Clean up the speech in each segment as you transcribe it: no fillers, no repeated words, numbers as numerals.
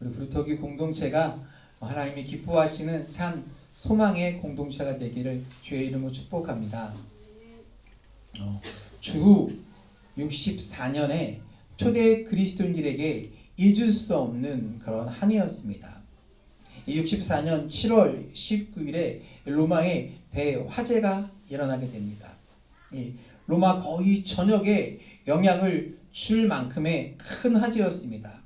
우리 구루터기 공동체가 하나님이 기뻐하시는 참 소망의 공동체가 되기를 주의 이름으로 축복합니다. 주후 64년에 초대 그리스도인들에게 잊을 수 없는 그런 한 해였습니다. 64년 7월 19일에 로마에 대화재가 일어나게 됩니다. 로마 거의 전역에 영향을 줄 만큼의 큰 화재였습니다.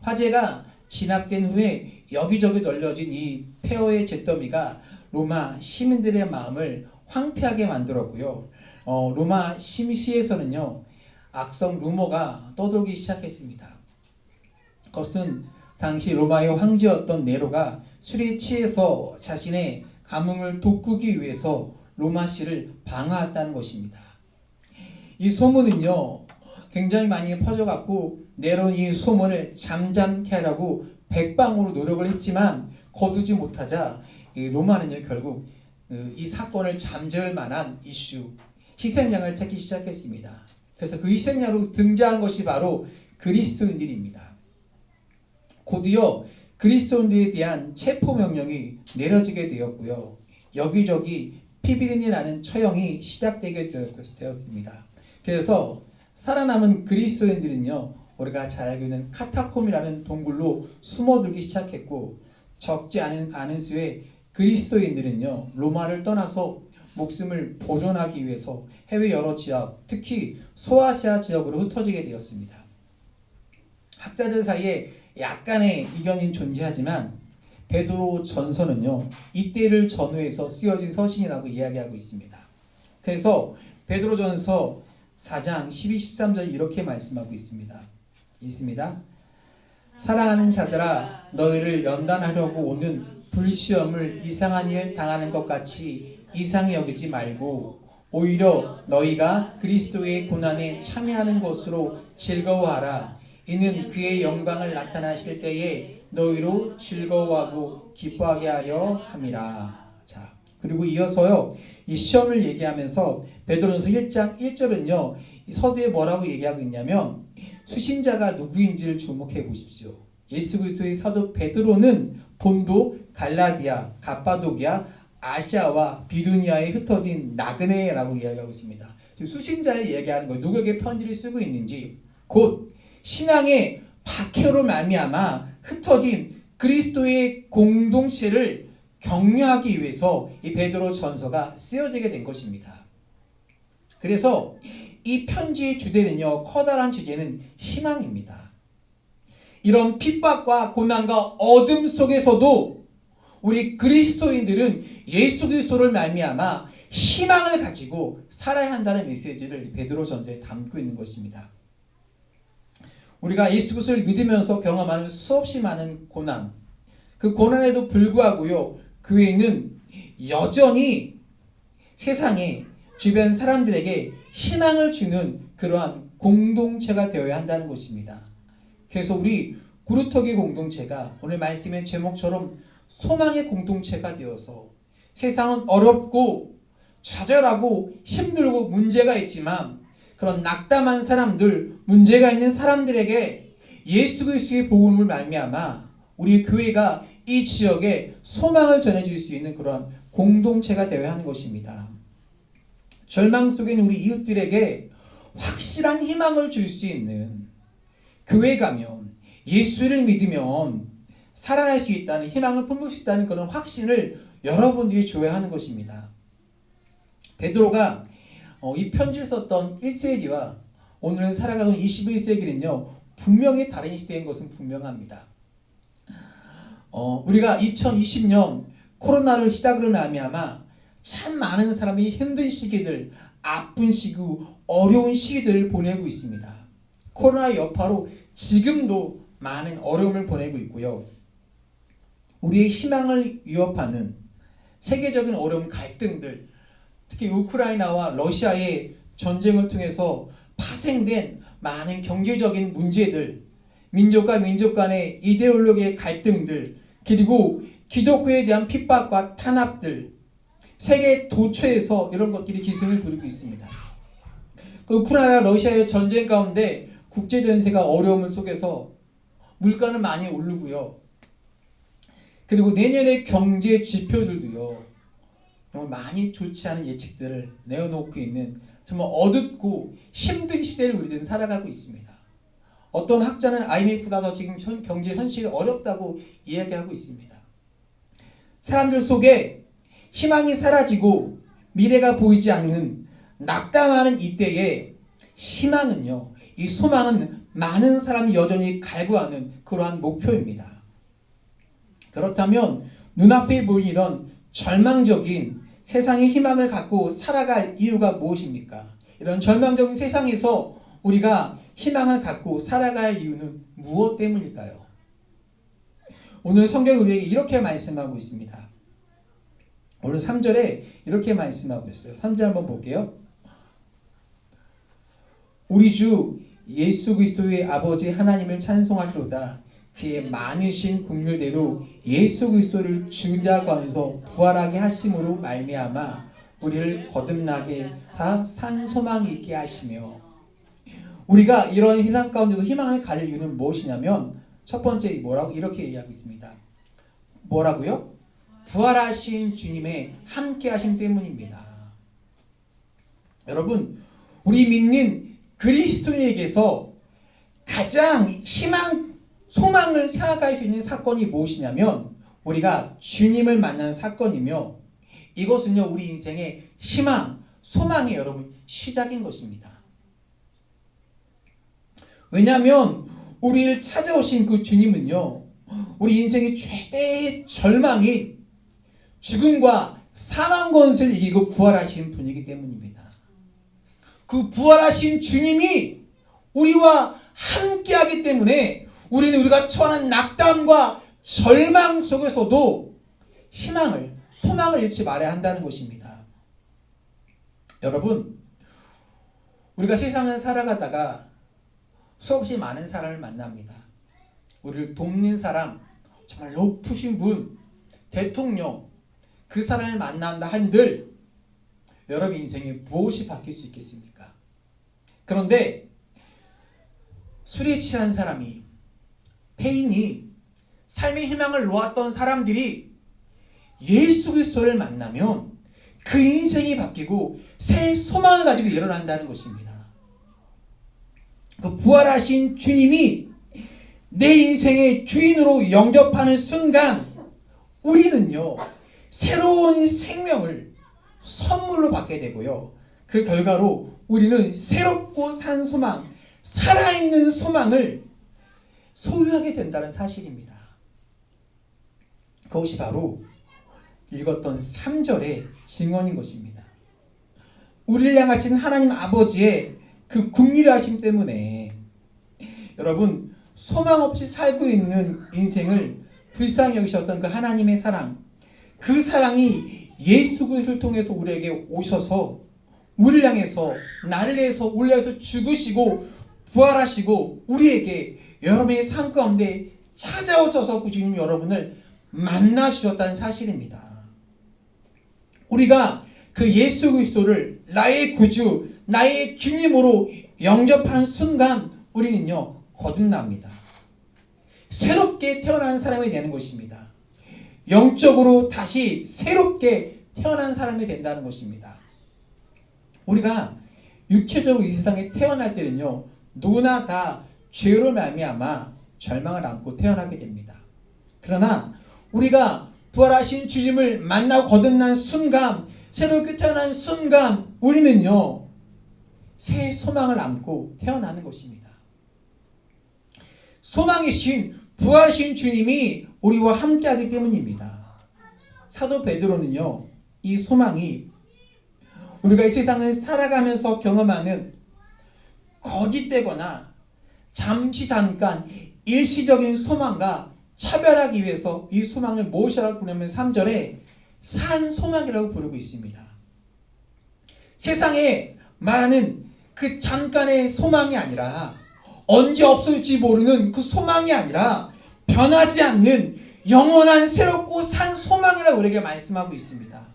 화재가 진압된 후에 여기저기 널려진 이 폐허의 잿더미가 로마 시민들의 마음을 황폐하게 만들었고요. 로마 시에서는요, 악성 루머가 떠돌기 시작했습니다. 그것은 당시 로마의 황제였던 네로가 술에 취해서 자신의 가뭄을 돋구기 위해서 로마시를 방화했다는 것입니다. 이 소문은요, 굉장히 많이 퍼져갔고 네로는 이 소문을 잠잠케 하려고 백방으로 노력을 했지만 거두지 못하자 로마는요, 결국 이 사건을 잠재울 만한 이슈, 희생양을 찾기 시작했습니다. 그래서 그 희생양으로 등장한 것이 바로 그리스도인들입니다. 곧이어 그리스도인들에 대한 체포명령이 내려지게 되었고요. 여기저기 피비린이라는 처형이 시작되게 되었습니다. 그래서 살아남은 그리스도인들은요, 우리가 잘 알고 있는 카타콤이라는 동굴로 숨어들기 시작했고, 적지 않은 수의 그리스도인들은요, 로마를 떠나서 목숨을 보존하기 위해서 해외 여러 지역, 특히 소아시아 지역으로 흩어지게 되었습니다. 학자들 사이에 약간의 이견이 존재하지만 베드로 전서는요, 이때를 전후해서 쓰여진 서신이라고 이야기하고 있습니다. 그래서 베드로 전서 4장 12, 13절 이렇게 말씀하고 있습니다. 사랑하는 자들아, 너희를 연단하려고 오는 불시험을 이상한 일 당하는 것 같이 이상히 여기지 말고 오히려 너희가 그리스도의 고난에 참여하는 것으로 즐거워하라. 이는 그의 영광을 나타나실 때에 너희로 즐거워하고 기뻐하게 하려 함이라. 자, 그리고 이어서요, 이 시험을 얘기하면서 베드로전서 1장 1절은요, 서두에 뭐라고 얘기하고 있냐면 수신자가 누구인지를 주목해 보십시오. 예수 그리스도의 사도 베드로는 본도, 갈라디아, 갑바도기아, 아시아와 비두니아에 흩어진 나그네라고 이야기하고 있습니다. 지금 수신자를 얘기하는 거예요. 누구에게 편지를 쓰고 있는지, 곧 신앙의 박해로 말미암아 흩어진 그리스도의 공동체를 격려하기 위해서 이 베드로 전서가 쓰여지게 된 것입니다. 그래서 이 편지의 주제는요, 커다란 주제는 희망입니다. 이런 핍박과 고난과 어둠 속에서도 우리 그리스도인들은 예수 그리스도를 말미암아 희망을 가지고 살아야 한다는 메시지를 베드로 전서에 담고 있는 것입니다. 우리가 예수 그리스도를 믿으면서 경험하는 수없이 많은 고난, 그 고난에도 불구하고요, 교회는 여전히 세상에 주변 사람들에게 희망을 주는 그러한 공동체가 되어야 한다는 것입니다. 그래서 우리 구루터기 공동체가 오늘 말씀의 제목처럼 소망의 공동체가 되어서 세상은 어렵고 좌절하고 힘들고 문제가 있지만 그런 낙담한 사람들, 문제가 있는 사람들에게 예수 그리스도의 복음을 말미암아 우리 교회가 이 지역에 소망을 전해줄 수 있는 그런 공동체가 되어야 하는 것입니다. 절망 속에 있는 우리 이웃들에게 확실한 희망을 줄 수 있는, 교회 가면 예수를 믿으면 살아날 수 있다는, 희망을 품을 수 있다는 그런 확신을 여러분들이 줘야 하는 것입니다. 베드로가 이 편지를 썼던 1세기와 오늘은 살아가는 21세기는요, 분명히 다른 시대인 것은 분명합니다. 우리가 2020년 코로나를 시작으로 말미암아 참 많은 사람이 힘든 시기들, 아픈 시기, 어려운 시기들을 보내고 있습니다. 코로나 여파로 지금도 많은 어려움을 보내고 있고요. 우리의 희망을 위협하는 세계적인 어려운 갈등들, 특히 우크라이나와 러시아의 전쟁을 통해서 파생된 많은 경제적인 문제들, 민족과 민족 간의 이데올로기의 갈등들, 그리고 기독교에 대한 핍박과 탄압들, 세계 도처에서 이런 것들이 기승을 부리고 있습니다. 그 우크라이나 러시아의 전쟁 가운데 국제전세가 어려움을 속에서 물가는 많이 오르고요. 그리고 내년의 경제 지표들도요, 정말 많이 좋지 않은 예측들을 내어놓고 있는 정말 어둡고 힘든 시대를 우리들은 살아가고 있습니다. 어떤 학자는 IMF가 지금 경제 현실이 어렵다고 이야기하고 있습니다. 사람들 속에 희망이 사라지고 미래가 보이지 않는 낙담하는 이때에 희망은요, 이 소망은 많은 사람이 여전히 갈구하는 그러한 목표입니다. 그렇다면 눈앞에 보이는 절망적인 세상의 희망을 갖고 살아갈 이유가 무엇입니까? 이런 절망적인 세상에서 우리가 희망을 갖고 살아갈 이유는 무엇 때문일까요? 오늘 성경이 우리에게 이렇게 말씀하고 있습니다. 오늘 3절에 이렇게 말씀하고 있어요. 3절 한번 볼게요. 우리 주 예수 그리스도의 아버지 하나님을 찬송하리로다. 그의 많으신 긍휼대로 예수 그리스도를 죽은 자 가운데서 부활하게 하심으로 말미암아 우리를 거듭나게 다 산 소망이 있게 하시며, 우리가 이런 세상 가운데서 희망을 가질 이유는 무엇이냐면 첫 번째 뭐라고 이렇게 이야기하고 있습니다. 뭐라고요? 부활하신 주님의 함께 하심 때문입니다. 여러분, 우리 믿는 그리스도인에게서 가장 희망, 소망을 생각할 수 있는 사건이 무엇이냐면 우리가 주님을 만나는 사건이며, 이것은요 우리 인생의 희망, 소망의 여러분 시작인 것입니다. 왜냐하면 우리를 찾아오신 그 주님은요, 우리 인생의 최대의 절망이 죽음과 사망 권세를 이기고 부활하신 분이기 때문입니다. 그 부활하신 주님이 우리와 함께하기 때문에 우리는 우리가 처하는 낙담과 절망 속에서도 희망을, 소망을 잃지 말아야 한다는 것입니다. 여러분, 우리가 세상을 살아가다가 수없이 많은 사람을 만납니다. 우리를 돕는 사람, 정말 높으신 분, 대통령, 그 사람을 만난다 한들 여러분 인생에 무엇이 바뀔 수 있겠습니까? 그런데 술에 취한 사람이, 폐인이, 삶의 희망을 놓았던 사람들이 예수 그리스도를 만나면 그 인생이 바뀌고 새 소망을 가지고 일어난다는 것입니다. 그 부활하신 주님이 내 인생의 주인으로 영접하는 순간 우리는요 새로운 생명을 선물로 받게 되고요, 그 결과로 우리는 새롭고 산 소망, 살아있는 소망을 소유하게 된다는 사실입니다. 그것이 바로 읽었던 3절의 증언인 것입니다. 우리를 향하신 하나님 아버지의 그 긍휼하심 때문에 여러분, 소망 없이 살고 있는 인생을 불쌍히 여기셨던 그 하나님의 사랑, 그 사랑이 예수 그리스도를 통해서 우리에게 오셔서 우리를 향해서, 나를 위해서, 우리를 향해서 죽으시고 부활하시고 우리에게 여러분의 삶 가운데 찾아오셔서 그 주님 여러분을 만나주셨다는 사실입니다. 우리가 그 예수 그리스도를 나의 구주, 나의 주님으로 영접하는 순간 우리는요 거듭납니다. 새롭게 태어난 사람이 되는 것입니다. 영적으로 다시 새롭게 태어난 사람이 된다는 것입니다. 우리가 육체적으로 이 세상에 태어날 때는요 누구나 다 죄로 말미암아 절망을 안고 태어나게 됩니다. 그러나 우리가 부활하신 주님을 만나고 거듭난 순간, 새롭게 태어난 순간 우리는요 새 소망을 안고 태어나는 것입니다. 소망이신 부활하신 주님이 우리와 함께하기 때문입니다. 사도 베드로는요 이 소망이 우리가 이 세상을 살아가면서 경험하는 거짓되거나 잠깐 일시적인 소망과 차별하기 위해서 이 소망을 무엇이라고 부르면 3절에 산 소망이라고 부르고 있습니다. 세상에 말하는 그 잠깐의 소망이 아니라, 언제 없을지 모르는 그 소망이 아니라 변하지 않는 영원한 새롭고 산 소망이라고 우리에게 말씀하고 있습니다.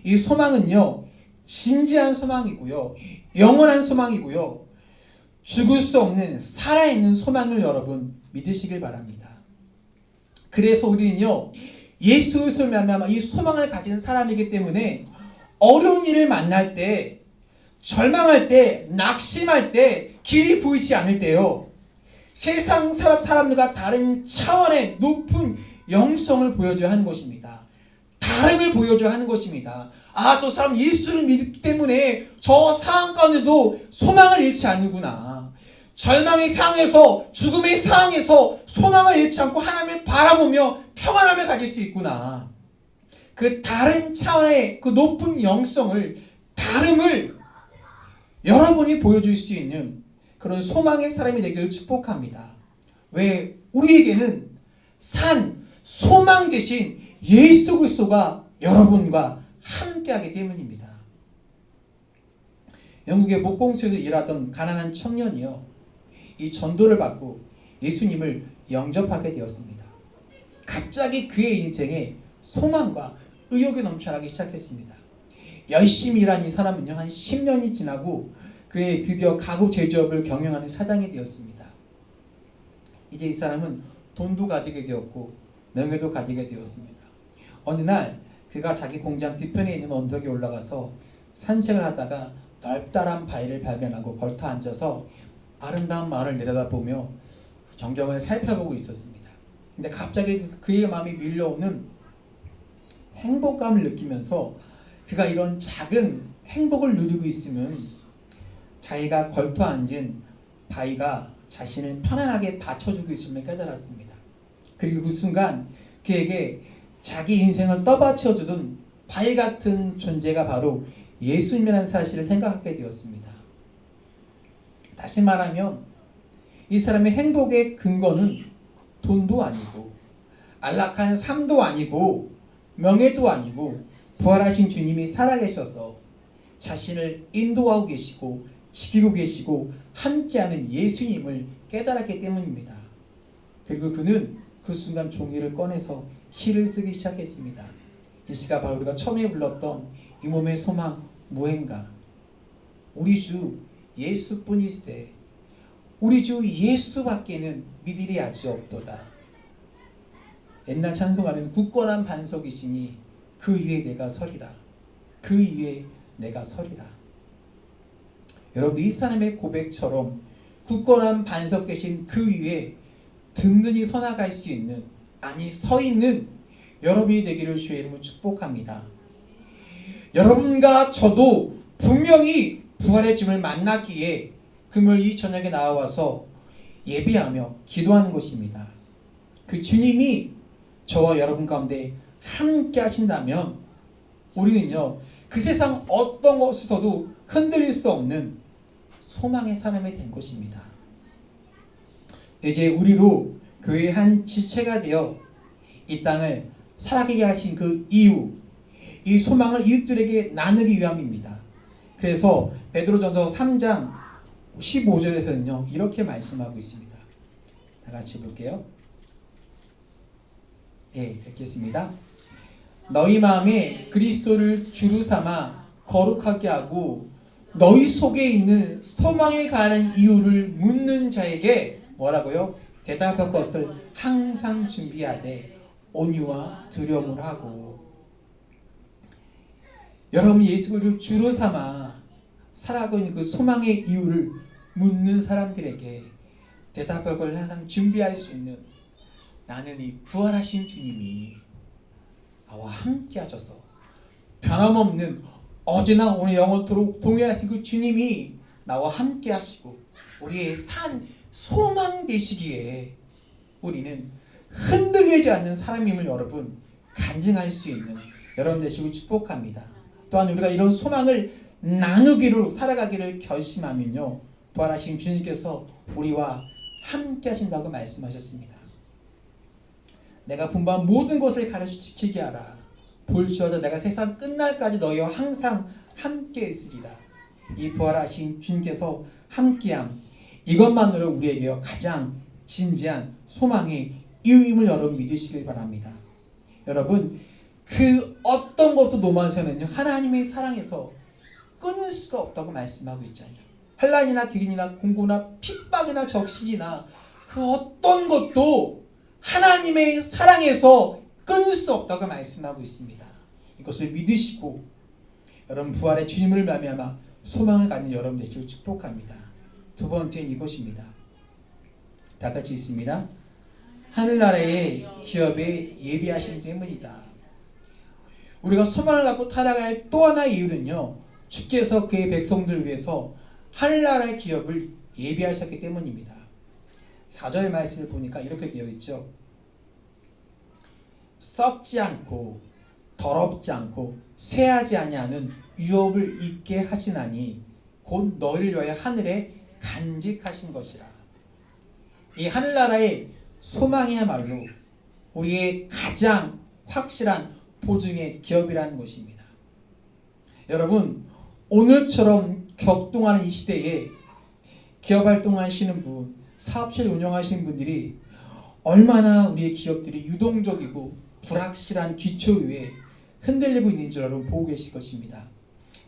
이 소망은요 진지한 소망이고요, 영원한 소망이고요, 죽을 수 없는 살아있는 소망을 여러분 믿으시길 바랍니다. 그래서 우리는요, 예수 그리스도를 만나면 이 소망을 가진 사람이기 때문에 어려운 일을 만날 때, 절망할 때, 낙심할 때, 길이 보이지 않을 때요, 세상 사람들과 다른 차원의 높은 영성을 보여줘야 하는 것입니다. 다름을 보여줘야 하는 것입니다. 아, 저 사람 예수를 믿기 때문에 저 상황 가운데도 소망을 잃지 않는구나. 절망의 상황에서, 죽음의 상황에서 소망을 잃지 않고 하나님을 바라보며 평안함을 가질 수 있구나. 그 다른 차원의 그 높은 영성을, 다름을 여러분이 보여줄 수 있는 그런 소망의 사람이 되기를 축복합니다. 왜? 우리에게는 소망 대신 예수 그리스도가 여러분과 함께하기 때문입니다. 영국의 목공소에서 일하던 가난한 청년이요, 이 전도를 받고 예수님을 영접하게 되었습니다. 갑자기 그의 인생에 소망과 의욕이 넘쳐나기 시작했습니다. 열심히 일한 이 사람은요, 한 10년이 지나고 그의 드디어 가구 제조업을 경영하는 사장이 되었습니다. 이제 이 사람은 돈도 가지게 되었고 명예도 가지게 되었습니다. 어느 날 그가 자기 공장 뒤편에 있는 언덕에 올라가서 산책을 하다가 넓다란 바위를 발견하고 걸터 앉아서 아름다운 마을을 내려다보며 전경을 살펴보고 있었습니다. 근데 갑자기 그의 마음이 밀려오는 행복감을 느끼면서 그가 이런 작은 행복을 누리고 있으면 자기가 걸터 앉은 바위가 자신을 편안하게 받쳐주고 있음을 깨달았습니다. 그리고 그 순간 그에게 자기 인생을 떠받쳐주던 바위 같은 존재가 바로 예수님이라는 사실을 생각하게 되었습니다. 다시 말하면 이 사람의 행복의 근거는 돈도 아니고 안락한 삶도 아니고 명예도 아니고 부활하신 주님이 살아계셔서 자신을 인도하고 계시고 지키고 계시고 함께하는 예수님을 깨달았기 때문입니다. 그리고 그는 그 순간 종이를 꺼내서 시를 쓰기 시작했습니다. 이 시가 바로 우리가 처음에 불렀던 이 몸의 소망 무행가. 우리 주 예수뿐일세. 우리 주 예수밖에는 믿으리 아주 없도다. 옛날 찬송가는 굳건한 반석이시니 그 위에 내가 서리라. 그 위에 내가 서리라. 여러분, 이 사람의 고백처럼 굳건한 반석 대신 그 위에 든든히 서나갈 수 있는, 아니 서 있는 여러분이 되기를 주의 이름으로 축복합니다. 여러분과 저도 분명히 부활의 주님을 만나기에 금요일 이 저녁에 나와서 예배하며 기도하는 것입니다. 그 주님이 저와 여러분 가운데 함께 하신다면 우리는요, 그 세상 어떤 것에서도 흔들릴 수 없는 소망의 사람이 된 것입니다. 이제 우리로 교회의 한 지체가 되어 이 땅을 살아가게 하신 그 이유, 이 소망을 이웃들에게 나누기 위함입니다. 그래서 베드로전서 3장 15절에서는요 이렇게 말씀하고 있습니다. 다 같이 볼게요. 예, 읽겠습니다. 너희 마음에 그리스도를 주로 삼아 거룩하게 하고 너희 속에 있는 소망에 관한 이유를 묻는 자에게 뭐라고요? 대답할 것을 항상 준비하되 온유와 두려움을 하고. 여러분이 예수 그리스도를 주로 삼아 살아가고 있는 그 소망의 이유를 묻는 사람들에게 대답할 걸 항상 준비할 수 있는, 나는 이 부활하신 주님이 나와 함께 하셔서 변함없는 어제나 오늘 영원토록 동행하신 그 주님이 나와 함께 하시고 우리의 산 소망 되시기에 우리는 흔들리지 않는 사람임을 여러분 간증할 수 있는 여러분 되시고 축복합니다. 또한 우리가 이런 소망을 나누기로 살아가기를 결심하면요, 부활하신 주님께서 우리와 함께 하신다고 말씀하셨습니다. 내가 분부한 모든 것을 가르쳐 지키게 하라. 볼지어다 내가 세상 끝날까지 너희와 항상 함께 있으리라. 이 부활하신 주님께서 함께함, 이것만으로 우리에게 가장 진지한 소망의 이유임을 여러분 믿으시길 바랍니다. 여러분, 그 어떤 것도 노마서는요 하나님의 사랑에서 끊을 수가 없다고 말씀하고 있잖아요. 환난이나 기근이나 공고나 핍박이나 적신이나 그 어떤 것도 하나님의 사랑에서 끊을 수 없다고 말씀하고 있습니다. 이것을 믿으시고 여러분 부활의 주님을 말미암아 소망을 갖는 여러분 되시길 축복합니다. 두 번째는 이것입니다. 다 같이 있습니다. 하늘나라의 기업에 예비하신 때문이다. 우리가 소망을 갖고 타락할 또 하나의 이유는요, 주께서 그의 백성들을 위해서 하늘나라의 기업을 예비하셨기 때문입니다. 4절 말씀을 보니까 이렇게 되어 있죠. 썩지 않고 더럽지 않고 쇠하지 아니하는 유업을 있게 하시나니 곧 너희를 위하여 하늘에 간직하신 것이라. 이 하늘나라의 소망이야말로 우리의 가장 확실한 보증의 기업이라는 것입니다. 여러분, 오늘처럼 격동하는 이 시대에 기업 활동하시는 분, 사업체를 운영하시는 분들이 얼마나 우리의 기업들이 유동적이고 불확실한 기초 위에 흔들리고 있는지 여러분 보고 계실 것입니다.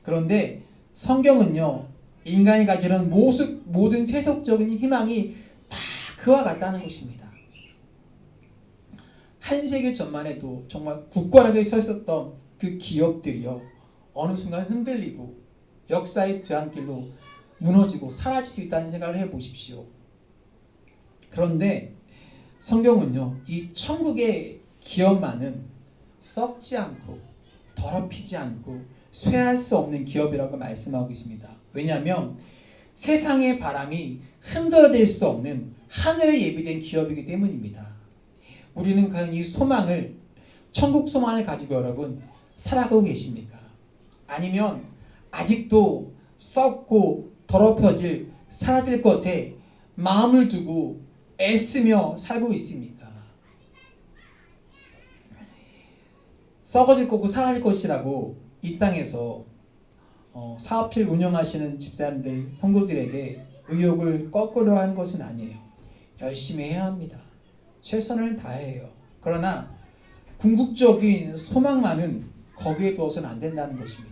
그런데 성경은요, 인간이 가지는 모든 세속적인 희망이 다 그와 같다는 것입니다. 한 세기 전만 해도 정말 굳건하게 서 있었던 그 기업들이요, 어느 순간 흔들리고 역사의 뒤안길로 무너지고 사라질 수 있다는 생각을 해보십시오. 그런데 성경은요, 이 천국의 기업만은 썩지 않고 더럽히지 않고 쇠할 수 없는 기업이라고 말씀하고 있습니다. 왜냐하면 세상의 바람이 흔들어댈 수 없는 하늘에 예비된 기업이기 때문입니다. 우리는 과연 이 소망을, 천국 소망을 가지고 여러분 살아가고 계십니까? 아니면 아직도 썩고 더럽혀질 사라질 것에 마음을 두고 애쓰며 살고 있습니까? 썩어질 거고 사라질 것이라고 이 땅에서 사업체를 운영하시는 집사님들, 성도들에게 의욕을 꺾으려 하는 것은 아니에요. 열심히 해야 합니다. 최선을 다해요. 그러나 궁극적인 소망만은 거기에 두어서는 안 된다는 것입니다.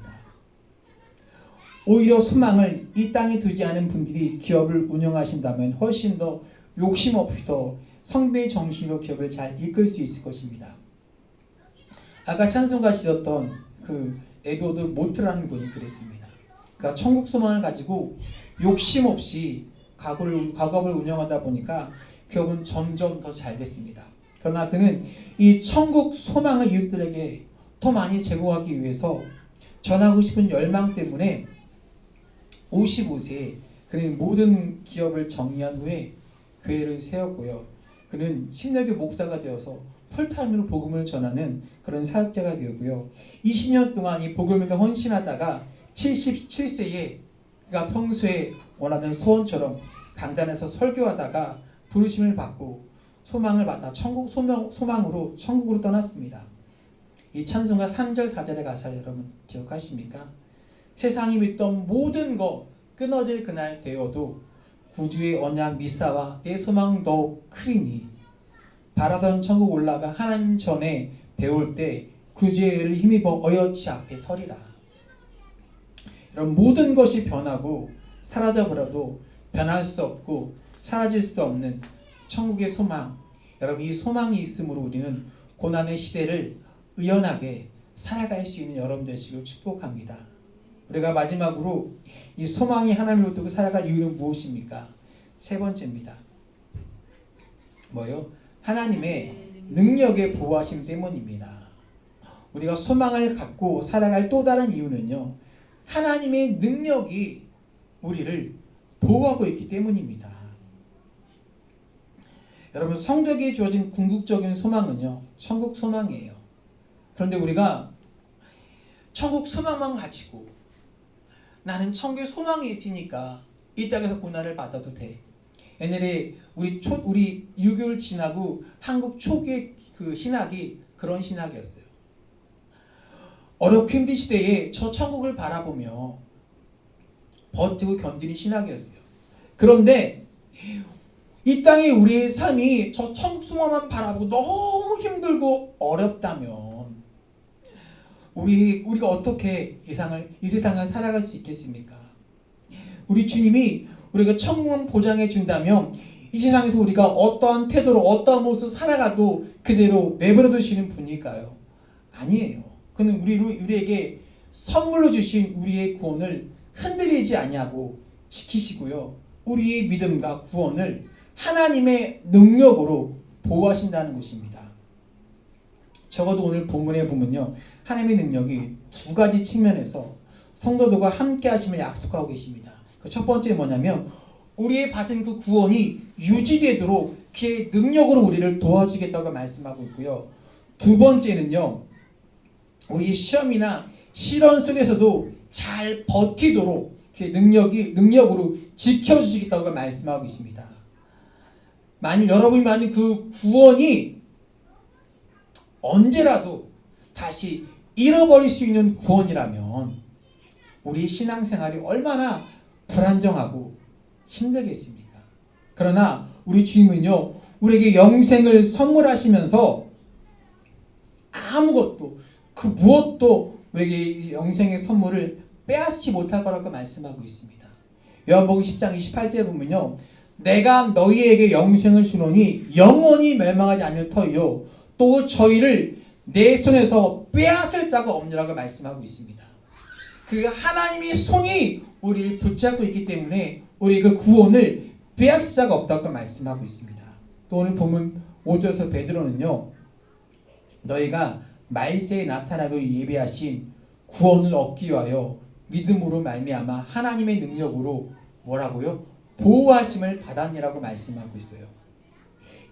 오히려 소망을 이 땅에 두지 않은 분들이 기업을 운영하신다면 훨씬 더 욕심 없이 더 성배의 정신으로 기업을 잘 이끌 수 있을 것입니다. 아까 찬송가 지었던 그 에드워드 모트라는 분이 그랬습니다. 그러니까 천국 소망을 가지고 욕심 없이 과거를 운영하다 보니까 기업은 점점 더 잘 됐습니다. 그러나 그는 이 천국 소망을 이웃들에게 더 많이 제공하기 위해서 전하고 싶은 열망 때문에 55세에 그는 모든 기업을 정리한 후에 교회를 세웠고요. 그는 신내교 목사가 되어서 풀타임으로 복음을 전하는 그런 사역자가 되었고요. 20년 동안 이 복음을 헌신하다가 77세에 그가 평소에 원하던 소원처럼 강단에서 설교하다가 부르심을 받고 소망을 받아 소망으로 천국으로 떠났습니다. 이 찬송가 3절 4절의 가사를 여러분 기억하십니까? 세상이 믿던 모든 것 끊어질 그날 되어도 구주의 언약 미사와 내 소망 더욱 크리니 바라던 천국 올라가 하나님 전에 배울 때 구주의 의를 힘입어 어여치 앞에 서리라. 이런 모든 것이 변하고 사라져버려도 변할 수 없고 사라질 수 없는 천국의 소망, 여러분 이 소망이 있으므로 우리는 고난의 시대를 의연하게 살아갈 수 있는 여러분 되시길 축복합니다. 우리가 마지막으로 이 소망이 하나님을 두고 살아갈 이유는 무엇입니까? 세 번째입니다. 뭐요? 하나님의 능력에 보호하심 때문입니다. 우리가 소망을 갖고 살아갈 또 다른 이유는요, 하나님의 능력이 우리를 보호하고 있기 때문입니다. 여러분, 성도에게 주어진 궁극적인 소망은요, 천국 소망이에요. 그런데 우리가 천국 소망만 가지고 나는 천국의 소망이 있으니까 이 땅에서 고난을 받아도 돼. 옛날에 우리 유교를 지나고 한국 초기의 그 신학이 그런 신학이었어요. 어렵고 힘든 시대에 저 천국을 바라보며 버티고 견디는 신학이었어요. 그런데 이 땅에 우리의 삶이 저 천국 소망만 바라보고 너무 힘들고 어렵다면 우리가 어떻게 이 세상을 살아갈 수 있겠습니까? 우리 주님이 우리가 천국은 보장해 준다면 이 세상에서 우리가 어떠한 태도로 어떠한 모습을 살아가도 그대로 내버려 두시는 분일까요? 아니에요. 그는 우리에게 선물로 주신 우리의 구원을 흔들리지 아니하고 지키시고요. 우리의 믿음과 구원을 하나님의 능력으로 보호하신다는 것입니다. 적어도 오늘 본문에 보면요, 하나님의 능력이 두 가지 측면에서 성도들과 함께 하심을 약속하고 계십니다. 그 첫 번째 뭐냐면 우리의 받은 그 구원이 유지되도록 그의 능력으로 우리를 도와주겠다고 말씀하고 있고요. 두 번째는요, 우리 시험이나 시련 속에서도 잘 버티도록 그의 능력으로 지켜주시겠다고 말씀하고 계십니다. 만일 여러분이 받는 그 구원이 언제라도 다시 잃어버릴 수 있는 구원이라면 우리 신앙생활이 얼마나 불안정하고 힘들겠습니까? 그러나 우리 주님은요, 우리에게 영생을 선물하시면서 아무것도 그 무엇도 우리에게 영생의 선물을 빼앗지 못할 거라고 말씀하고 있습니다. 요한복음 10장 28절에 보면요, 내가 너희에게 영생을 주노니 영원히 멸망하지 않을 터이요 또 저희를 내 손에서 빼앗을 자가 없느라고 말씀하고 있습니다. 그 하나님의 손이 우리를 붙잡고 있기 때문에 우리 그 구원을 빼앗을 자가 없다고 말씀하고 있습니다. 또 오늘 보면 5절에서 베드로는요, 너희가 말세에 나타나고 예비하신 구원을 얻기 위하여 믿음으로 말미암아 하나님의 능력으로 뭐라고요? 보호하심을 받았니라고 말씀하고 있어요.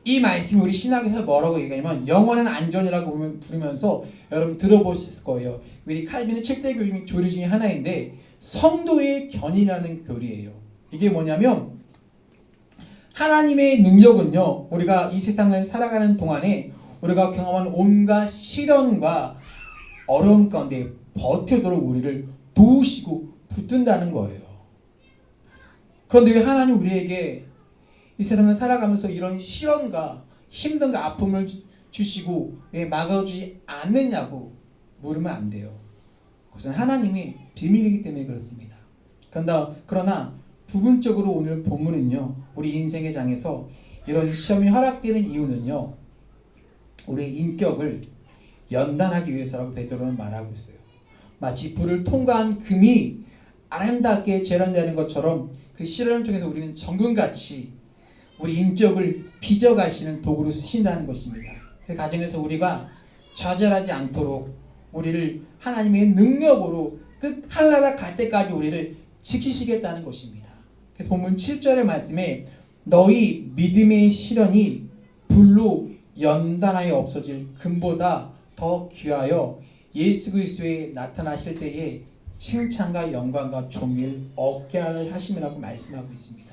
이 말씀이 우리 신학에서 뭐라고 얘기하냐면 영원한 안전이라고 부르면서 여러분 들어보실 거예요. 우리 칼빈의 7대 교리 중에 하나인데 성도의 견인이라는 교리예요. 이게 뭐냐면 하나님의 능력은요, 우리가 이 세상을 살아가는 동안에 우리가 경험한 온갖 시련과 어려움 가운데 버티도록 우리를 도우시고 붙든다는 거예요. 그런데 왜 하나님 우리에게 이 세상을 살아가면서 이런 시련과 힘든과 아픔을 주시고 왜 막아주지 않느냐고 물으면 안 돼요. 그것은 하나님이 비밀이기 때문에 그렇습니다. 그러나 부분적으로 오늘 본문은요, 우리 인생의 장에서 이런 시험이 허락되는 이유는요, 우리의 인격을 연단하기 위해서라고 베드로는 말하고 있어요. 마치 불을 통과한 금이 아름답게 재련되는 것처럼 그 시련을 통해서 우리는 정금같이 우리 인격을 빚어가시는 도구로 쓰신다는 것입니다. 그 과정에서 우리가 좌절하지 않도록 우리를 하나님의 능력으로 끝 하늘나라 갈 때까지 우리를 지키시겠다는 것입니다. 그래서 본문 7절의 말씀에 너희 믿음의 시련이 불로 연단하여 없어질 금보다 더 귀하여 예수 그리스도에 나타나실 때에 칭찬과 영광과 존귀를 얻게 하심이라고 말씀하고 있습니다.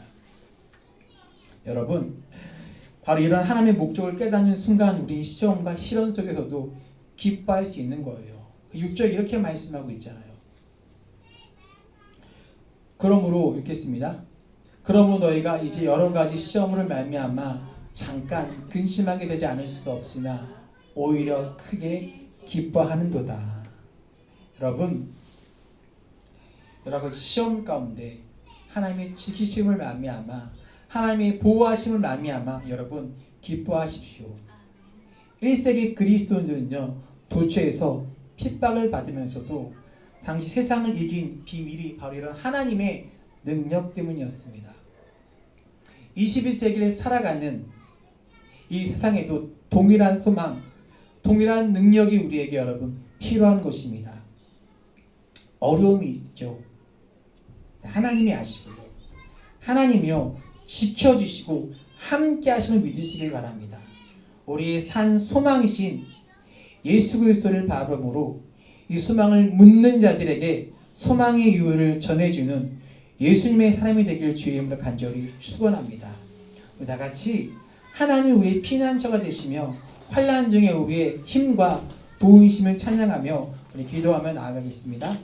여러분, 바로 이런 하나님의 목적을 깨닫는 순간 우리 시험과 시련 속에서도 기뻐할 수 있는 거예요. 6절 이렇게 말씀하고 있잖아요. 그러므로 읽겠습니다. 그러므로 너희가 이제 여러 가지 시험을 말미암아 잠깐 근심하게 되지 않을 수 없으나 오히려 크게 기뻐하는도다. 여러분 시험 가운데 하나님의 지키심을 말미암아 하나님의 보호하심을 말미암아 여러분 기뻐하십시오. 1세기 그리스도인들은요, 도처에서 핍박을 받으면서도 당시 세상을 이긴 비밀이 바로 이런 하나님의 능력 때문이었습니다. 21세기를 살아가는 이 세상에도 동일한 소망, 동일한 능력이 우리에게 여러분 필요한 것입니다. 어려움이 있죠. 하나님이 아시고요. 하나님이요 지켜주시고 함께 하심을 믿으시길 바랍니다. 우리의 산 소망이신 예수 그리스도를 바라보므로 이 소망을 묻는 자들에게 소망의 이유를 전해주는 예수님의 사람이 되길 주의 이름으로 간절히 축원합니다. 우리 다 같이 하나님 우리의 피난처가 되시며 환난 중에 우리의 힘과 도우심을 찬양하며 우리 기도하며 나아가겠습니다.